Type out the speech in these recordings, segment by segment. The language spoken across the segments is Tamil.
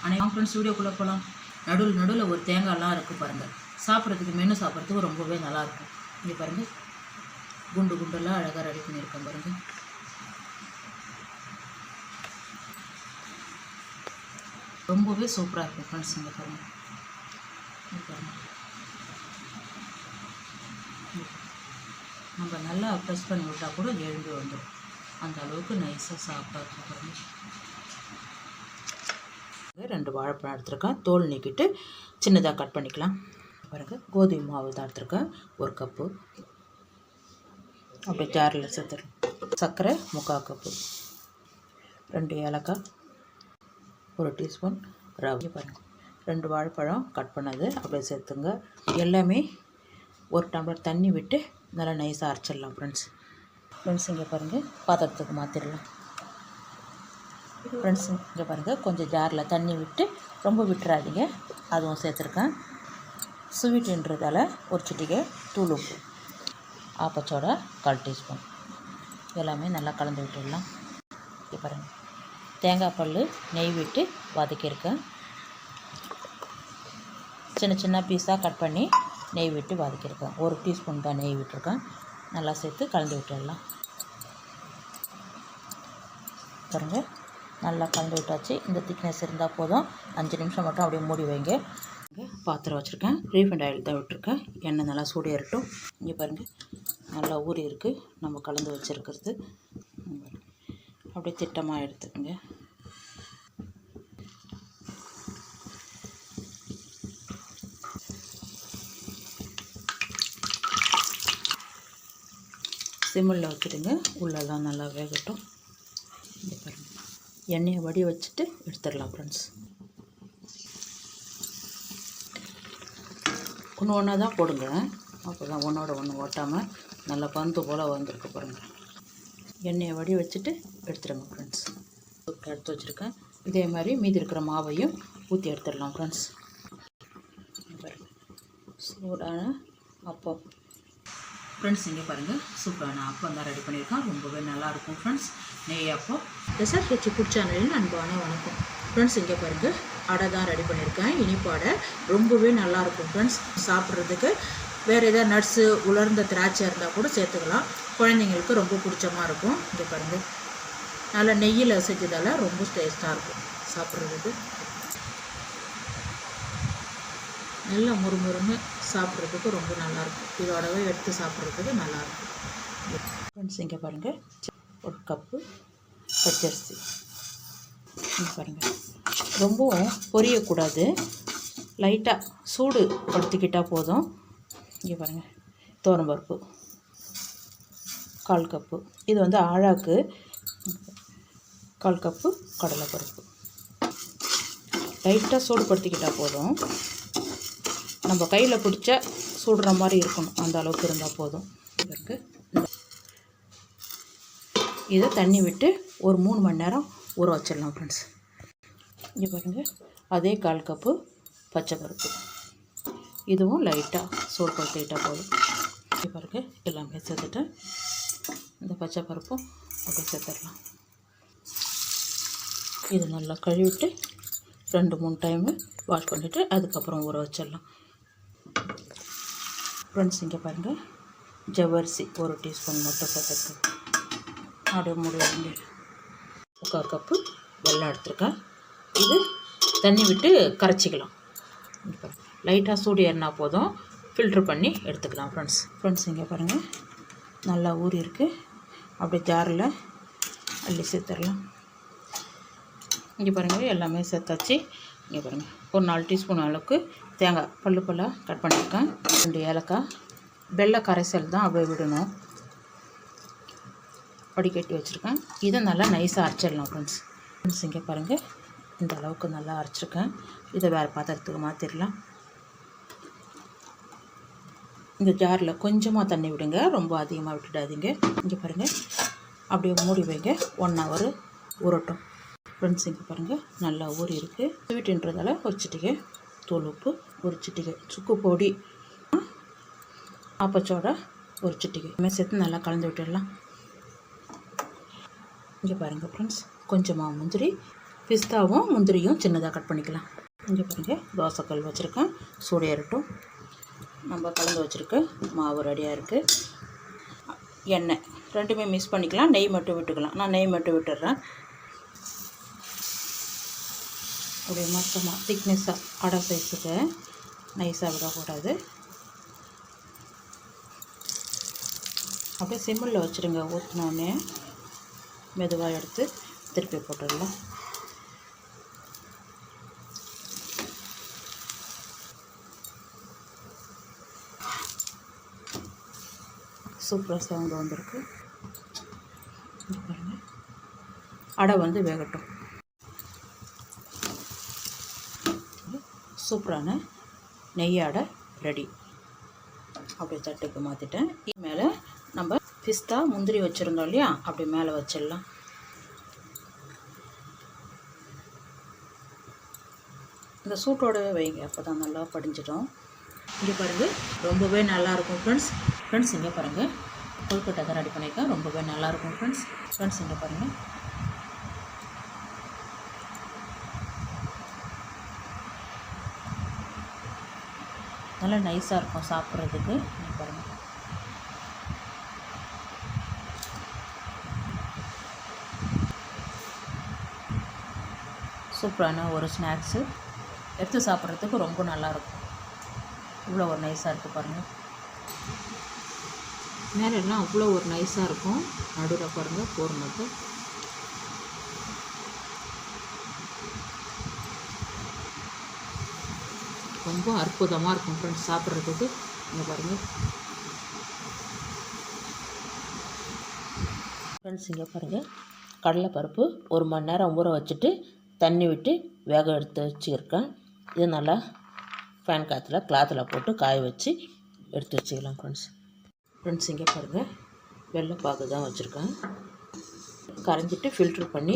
அனைவரும் ஃப்ரெண்ட்ஸ் வீடியோக்குள்ளே போகலாம். நடுவில் ஒரு தேங்காய்லாம் இருக்குது பாருங்கள். சாப்பிட்றதுக்கு மென்று சாப்பிட்றதுக்கு ரொம்பவே நல்லாயிருக்கும். இங்கே பாருங்கள், குண்டு குண்டெல்லாம் அழகாக ரெடி பண்ணியிருக்கேன் பாருங்கள். ரொம்பவே சூப்பராக இருக்கும் ஃப்ரெண்ட்ஸ். இங்கே பாருங்கள், நம்ம நல்லா ப்ரெஸ் பண்ணி விட்டால் கூட எழுந்து வந்துடும். அந்த அளவுக்கு நைஸாக சாப்பிட்டா இருக்கும் பாருங்கள். 2 வாழைப்பழம் எடுத்துருக்கேன். தோல் நீக்கிட்டு சின்னதாக கட் பண்ணிக்கலாம். பாருங்கள், கோதுமை மாவு தான் எடுத்துருக்கேன் 1 கப்பு. அப்படியே ஜாரில் சேர்த்துடலாம். சர்க்கரை 3/4 கப்பு, 2 ஏலக்காய், 1 டீஸ்பூன் ரவை. பாருங்கள், 2 வாழைப்பழம் கட் பண்ணது அப்படியே சேர்த்துங்க. எல்லாமே 1 டம்ளர் தண்ணி விட்டு நல்லா நைஸாக அரைச்சிடலாம் ஃப்ரெண்ட்ஸ். இங்கே பாருங்கள், பாத்திரத்துக்கு மாற்றிடலாம். ஃப்ரெண்ட்ஸ் இங்கே பாருங்கள், கொஞ்சம் ஜாரில் தண்ணி விட்டு ரொம்ப விட்டுறாதீங்க. அதுவும் சேர்த்துருக்கேன். ஸ்வீட்டுன்றதால 1 சிட்டிகை தூள் உப்பு, ஆப்பச்சோடா 1/4 டீஸ்பூன், எல்லாமே நல்லா கலந்து விட்டுடலாம். இங்கே பாருங்கள், தேங்காய் பல் நெய் விட்டு வதக்கியிருக்கேன். சின்ன பீஸாக கட் பண்ணி நெய் விட்டு வதக்கியிருக்கேன். 1 டீஸ்பூன் தான் நெய் விட்டுருக்கேன். நல்லா சேர்த்து கலந்து விட்டுடலாம். பாருங்கள், நல்லா கலந்து விட்டாச்சு. இந்த திக்னஸ் இருந்தால் போதும். 5 நிமிஷம் மட்டும் அப்படியே மூடி வைங்க. பாத்திரம் வச்சுருக்கேன். ரீஃபைண்ட் ஆயில் தான் விட்டுருக்கேன். எண்ணெய் நல்லா சூடு ஏறட்டும். இங்கே பாருங்கள், நல்லா ஊறி இருக்குது நம்ம கலந்து வச்சுருக்கிறது. அப்படியே திட்டமாக எடுத்துக்கோங்க. சிம்மில் வச்சுடுங்க. உள்ளெல்லாம் நல்லா வேகட்டும். இங்கே பாருங்கள், எண்ணெயை வடி வச்சுட்டு எடுத்துடலாம் ஃப்ரெண்ட்ஸ். ஒன்று தான் போடுங்க, அப்போ தான் ஒன்றோட ஒன்று ஓட்டாமல் நல்லா பந்து போல் வந்திருக்கு பாருங்கள். எண்ணெயை வடி வச்சுட்டு எடுத்துடுங்க ஃப்ரெண்ட்ஸ். எடுத்து வச்சுருக்கேன். இதே மாதிரி மீதி இருக்கிற மாவையும் ஊற்றி எடுத்துடலாம் ஃப்ரெண்ட்ஸ். சூடான அப்பம் ஃப்ரெண்ட்ஸ். இங்கே பாருங்கள், சூப்பரான அப்பம் தான் ரெடி பண்ணியிருக்கேன். ரொம்பவே நல்லாயிருக்கும் ஃப்ரெண்ட்ஸ். நெய் அப்பம். டெசர்ட் வச்சு ஃபுட் சேனலில் அன்பான வணக்கம் ஃப்ரெண்ட்ஸ். இங்கே பாருங்கள், அடை தான் ரெடி பண்ணியிருக்கேன். இனிப்பு அடை ரொம்பவே நல்லாயிருக்கும் ஃப்ரெண்ட்ஸ். சாப்பிட்றதுக்கு வேறு எதாவது நட்ஸு, உலர்ந்த திராட்சை இருந்தால் கூட சேர்த்துக்கலாம். குழந்தைங்களுக்கு ரொம்ப பிடிச்சமாக இருக்கும். இங்கே பாருங்கள், நல்லா நெய்யில் செஞ்சதால் ரொம்ப டேஸ்ட்டாக இருக்கும் சாப்பிட்றதுக்கு. நல்லா முறுமுறுன்னு சாப்பிட்றதுக்கு ரொம்ப நல்லாயிருக்கும். இதோடவே எடுத்து சாப்பிட்றதுக்கு நல்லாயிருக்கும் ஃப்ரெண்ட்ஸ். இங்கே பாருங்கள், 1 கப்பு பச்சரிசி. இங்கே பாருங்கள், ரொம்பவும் பொரியக்கூடாது, லைட்டாக சூடு படுத்திக்கிட்டால் போதும். இங்கே பாருங்கள், துவரம்பருப்பு 1/4 கப்பு. இது வந்து ஆழாக்கு. 1/4 கப்பு கடலைப்பருப்பு. லைட்டாக சூடு படுத்திக்கிட்டால் போதும். நம்ம கையில் பிடிச்சா சுடுற மாதிரி இருக்கணும், அந்த அளவுக்கு இருந்தால் போதும். இதற்கு இதை தண்ணி விட்டு ஒரு 3 மணி நேரம் ஊற வச்சிடலாம் ஃப்ரெண்ட்ஸ். இங்கே பாருங்கள், அதே 1/4 கப்பு பச்சை பருப்பு. இதுவும் லைட்டாக சூடு படுத்திக்கிட்டால் போதும். இங்கே பாருங்கள், எல்லாமே சேர்த்துட்டு இந்த பச்சை பருப்பும் அப்படியே சேர்த்துடலாம். இது நல்லா கழுவிட்டு 2-3 டைமு வாஷ் பண்ணிவிட்டு அதுக்கப்புறம் ஊற வச்சிடலாம் ஃப்ரெண்ட்ஸ். இங்கே பாருங்கள், ஜவ்வரிசி 1 டீஸ்பூன் மட்டும் சேர்த்துருக்கேன். அப்படியே முடியுங்க. 1/4 கப்பு வெல்லம் எடுத்துருக்கேன். இது தண்ணி விட்டு கரைச்சிக்கலாம். இப்போ லைட்டாக சூடு ஏறினா போதும், ஃபில்ட்ரு பண்ணி எடுத்துக்கலாம் ஃப்ரெண்ட்ஸ். இங்கே பாருங்கள், நல்லா ஊறி இருக்குது. அப்படியே ஜாரில் அள்ளி சேர்த்துடலாம். இங்கே பாருங்கள், எல்லாமே சேர்த்தாச்சு. இங்கே பாருங்கள், ஒரு 4 டீஸ்பூன் அளவுக்கு தேங்காய் பல்லாக கட் பண்ணியிருக்கேன். 2 ஏலக்காய், வெள்ளை கரைசல் தான் அப்படியே விடணும். வடிகட்டி வச்சுருக்கேன். இதை நல்லா நைஸாக அரைச்சிடலாம் ஃப்ரெண்ட்ஸ். இங்கே பாருங்கள், இந்த அளவுக்கு நல்லா அரைச்சிருக்கேன். இதை வேறு பாத்திரத்துக்கு மாற்றிடலாம். இந்த ஜாரில் கொஞ்சமாக தண்ணி விடுங்க, ரொம்ப அதிகமாக விட்டுடாதீங்க. இங்கே பாருங்கள், அப்படியே மூடி வைங்க. 1 ஹவர் ஊறட்டும் ஃப்ரெண்ட்ஸ். இங்கே பாருங்கள், நல்லா ஊறி இருக்குது. ஸ்வீட்டுன்றதால 1 சிட்டிகை தூள் உப்பு, 1 சிட்டிகை சுக்கு பொடி, ஆப்பச்சோடா 1 சிட்டிகை சேர்த்து நல்லா கலந்து விட்டுடலாம். இங்கே பாருங்கள் ஃப்ரெண்ட்ஸ், கொஞ்சமாக முந்திரி, பிஸ்தாவும் முந்திரியும் சின்னதாக கட் பண்ணிக்கலாம். இங்கே பாருங்கள், தோசைக்கல் வச்சுருக்கேன், சூடு ஏறட்டும். நம்ம கலந்து வச்சுருக்க மாவு ரெடியாக இருக்குது. எண்ணெய் ரெண்டுமே மிக்ஸ் பண்ணிக்கலாம், நெய் மட்டும் விட்டுக்கலாம். நான் நெய் மட்டும் விட்டுடுறேன். அப்படியே மொத்தமாக திக்னஸாக அடை சைஸுக்கு நைஸாக விடக்கூடாது. அப்படியே சிம்மில் வச்சுருங்க. ஊற்றினோடனே மெதுவாக எடுத்து திருப்பி போட்டுடலாம். சூப்பராக சவுண்டு வந்திருக்கு. பாருங்கள், அடை வந்து வேகட்டும். சூப்பரான நெய் அடை ரெடி. அப்படியே தட்டுக்கு மாற்றிட்டேன். மேலே நம்ம பிஸ்தா முந்திரி வச்சுருந்தோம் இல்லையா, அப்படி மேலே வச்சிடலாம். இந்த சூட்டோடவே வைங்க, அப்போ தான் நல்லா படிஞ்சிடும். இங்கே பாருங்கள், ரொம்பவே நல்லாயிருக்கும் ஃப்ரெண்ட்ஸ். இங்கே பாருங்கள், கொழுக்கட்டை தான் ரெடி பண்ணியிருக்கேன். ரொம்பவே நல்லாயிருக்கும் ஃப்ரெண்ட்ஸ். இங்கே பாருங்கள், நல்லா நைஸாக இருக்கும் சாப்பிட்றதுக்கு. இங்கே பாருங்கள், சூப்பரான ஒரு ஸ்நாக்ஸு, எடுத்து சாப்பிட்றதுக்கு ரொம்ப நல்லாயிருக்கும். இவ்வளோ ஒரு நைஸாக இருக்குது பாருங்கள். மேலெல்லாம் அவ்வளோ ஒரு நைஸாக இருக்கும். நடுவில் பாருங்கள் போர்மத்து. ரொம்ப அற்புதமாக இருக்கும் ஃப்ரெண்ட்ஸ் சாப்பிட்றதுக்கு. இங்கே பாருங்கள் ஃப்ரெண்ட்ஸ், இங்கே பாருங்கள், கடலைப்பருப்பு 1 மணி நேரம் ஊற வச்சுட்டு தண்ணி விட்டு வேக எடுத்து வச்சுருக்கேன். இது நல்லா ஃபேன் காற்றுல கிளாத்தில் போட்டு காய வச்சு எடுத்து வச்சுக்கலாம் ஃப்ரெண்ட்ஸ். இங்கே பாருங்கள், வெள்ளைப்பாகு தான் வச்சுருக்கேன். கரைஞ்சிட்டு ஃபில்ட்ரு பண்ணி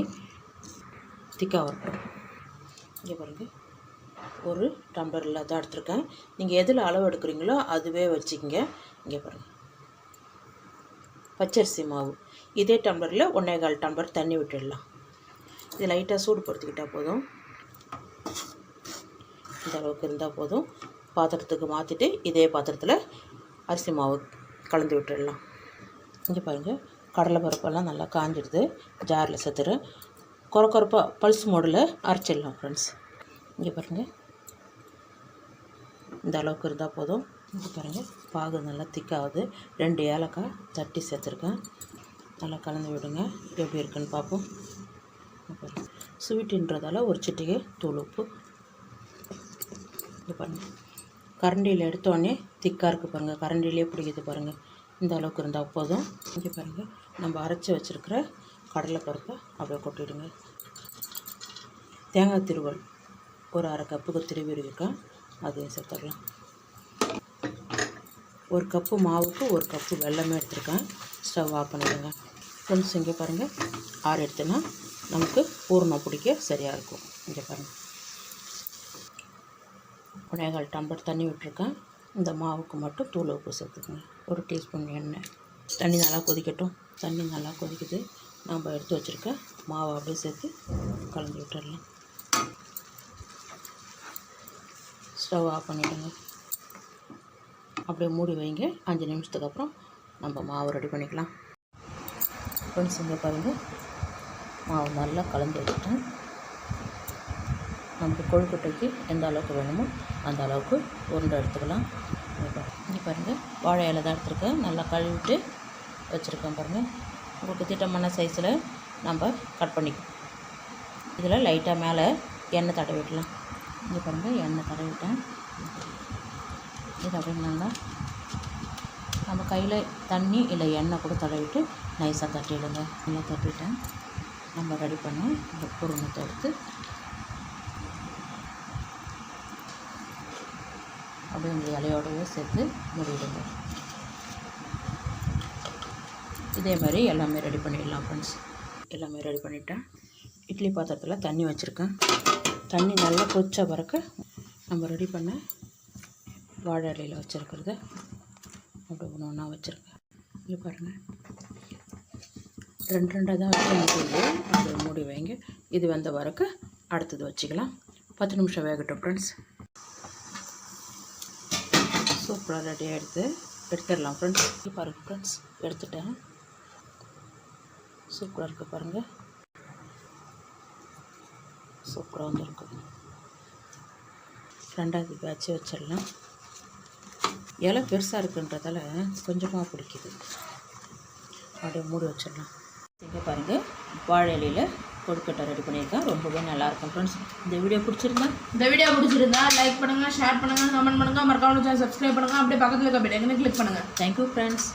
திக்காக வரட்டும். இங்கே பாருங்கள், ஒரு டம்ளரில் தான் எடுத்துருக்கேன். நீங்கள் எதில் அளவு எடுக்கிறீங்களோ அதுவே வச்சுக்கிங்க. இங்கே பாருங்கள், பச்சரிசி மாவு இதே டம்ளரில் 1.25 டம்ளர் தண்ணி விட்டுடலாம். இது லைட்டாக சூடு படுத்திக்கிட்டால் போதும். இந்த அளவுக்கு இருந்தால் போதும். பாத்திரத்துக்கு மாற்றிட்டு இதே பாத்திரத்தில் அரிசி மாவு கலந்து விட்டுடலாம். இங்கே பாருங்கள், கடலைப்பருப்பெல்லாம் நல்லா காஞ்சிடுது. ஜாரில் சேர்த்துறேன். கொரப்பாக பல்ஸ் மோடில் அரைச்சிடலாம் ஃப்ரெண்ட்ஸ். இங்கே பாருங்கள், இந்த அளவுக்கு இருந்தால் போதும். இங்கே பாருங்கள், பாகு நல்லா திக்காகுது. 2 ஏலக்காய் தட்டி சேர்த்துருக்கேன். நல்லா கலந்து விடுங்க. எப்படி இருக்குன்னு பார்ப்போம். ஸ்வீட்டுன்றதால ஒரு சிட்டிகை தூள் உப்பு. இது பாருங்கள், கரண்டியில் எடுத்தோடனே திக்காக இருக்குது பாருங்கள். கரண்டிலே பிடிக்குது பாருங்கள். இந்த அளவுக்கு இருந்தால் போதும். இங்கே பாருங்கள், நம்ம அரைச்சி வச்சுருக்கிற கடலைப்பருப்பை அப்படியே கொட்டிடுங்க. தேங்காய் திருவல் ஒரு 1/2 கப்புக்கு திருவி இருக்கேன், அதையும் சேர்த்துடலாம். 1 கப்பு மாவுக்கு 1 கப்பு வெல்லமே எடுத்துருக்கேன். ஸ்டவ் ஆஃப் பண்ணிவிடுங்க ஃப்ரெண்ட்ஸ். இங்கே பாருங்கள், ஆறு எடுத்துனா நமக்கு பூர்ணம் பிடிக்க சரியாக இருக்கும். இங்கே பாருங்கள், 1.25 டம்ளர் தண்ணி விட்டுருக்கேன். இந்த மாவுக்கு மட்டும் தூள் உப்பு சேர்த்துக்கோங்க. 1 டீஸ்பூன் எண்ணெய். தண்ணி நல்லா கொதிக்கட்டும். தண்ணி நல்லா கொதிக்குது. நம்ம எடுத்து வச்சுருக்க மாவை அப்படியே சேர்த்து கலந்து விட்டுடலாம். ஸ்டவ் ஆஃப் பண்ணிவிடுங்க. அப்படியே மூடி வைங்க. 5 நிமிஷத்துக்கு அப்புறம் நம்ம மாவு ரெடி பண்ணிக்கலாம் ஃப்ரெண்ட்ஸ். இங்கே பாருங்கள், மாவு நல்லா கலந்து வச்சுட்டேன். நமக்கு கொழுக்கட்டைக்கு எந்த அளவுக்கு வேணுமோ அந்த அளவுக்கு உருண்டை எடுத்துக்கலாம். இங்கே பாருங்கள், வாழை இலை தான் எடுத்துருக்கேன். நல்லா கழுவிட்டு வச்சுருக்கேன் பாருங்கள். உங்களுக்கு திட்டமான சைஸில் நம்ம கட் பண்ணிக்கலாம். இதில் லைட்டாக மேலே எண்ணெய் தடவிடலாம். இங்கே பாருங்கள், எண்ணெய் தடவிட்டேன். இது அப்படியே நல்லா நம்ம கையில் தண்ணி இல்லை எண்ணெய் கூட தடவிட்டு நைஸாக தட்டிடுங்க. நல்லா தட்டிட்டேன். நம்ம ரெடி பண்ணி இந்த பூரணத்தை எடுத்து அப்படியே இந்த இலையோடவே சேர்த்து மூடிடுங்க. இதே மாதிரி எல்லாமே ரெடி பண்ணிடலாம் ஃப்ரெண்ட்ஸ். எல்லாமே ரெடி பண்ணிவிட்டேன். இட்லி பாத்திரத்தில் தண்ணி வச்சுருக்கேன். தண்ணி நல்லா கொதிச்ச பிறகு நம்ம ரெடி பண்ண வாழை இலையில் வச்சுருக்கிறத அப்படி ஒன்றா வச்சுருக்கேன். இங்கே பாருங்கள், 2 தான் வச்சு மூடி, அப்படி மூடி வைங்க. இது வெந்த வரைக்கு அடுத்தது வச்சுக்கலாம். 10 நிமிஷம் வேகட்டும் ஃப்ரெண்ட்ஸ். சூப்பராக ரெடி எடுத்துடலாம் ஃப்ரெண்ட்ஸ். பாருங்கள் ஃப்ரெண்ட்ஸ், எடுத்துட்டேன். சூப்பராக இருக்குது பாருங்கள், சூப்பராக வந்துருக்கு. ரெண்டாவது பேட்ச் வச்சிடலாம். இலை பெருசாக இருக்குன்றதால கொஞ்சமாக பிடிக்குது. அப்படியே மூடி வச்சிடலாம். இங்கே பாருங்கள், வாழை இலையில் கொழுக்கட்டை ரெடி பண்ணியிருக்கேன். ரொம்பவே நல்லாயிருக்கும் ஃப்ரெண்ட்ஸ். இந்த வீடியோ பிடிச்சிருந்தா லைக் பண்ணுங்கள், ஷேர் பண்ணுங்கள், கமெண்ட் பண்ணுங்கள், மறக்காம சேனல் சப்ஸ்கிரைப் பண்ணுங்கள். அப்படியே பக்கத்தில் இருக்க பெல் ஐகானை கிளிக் பண்ணுங்கள். Thank you friends.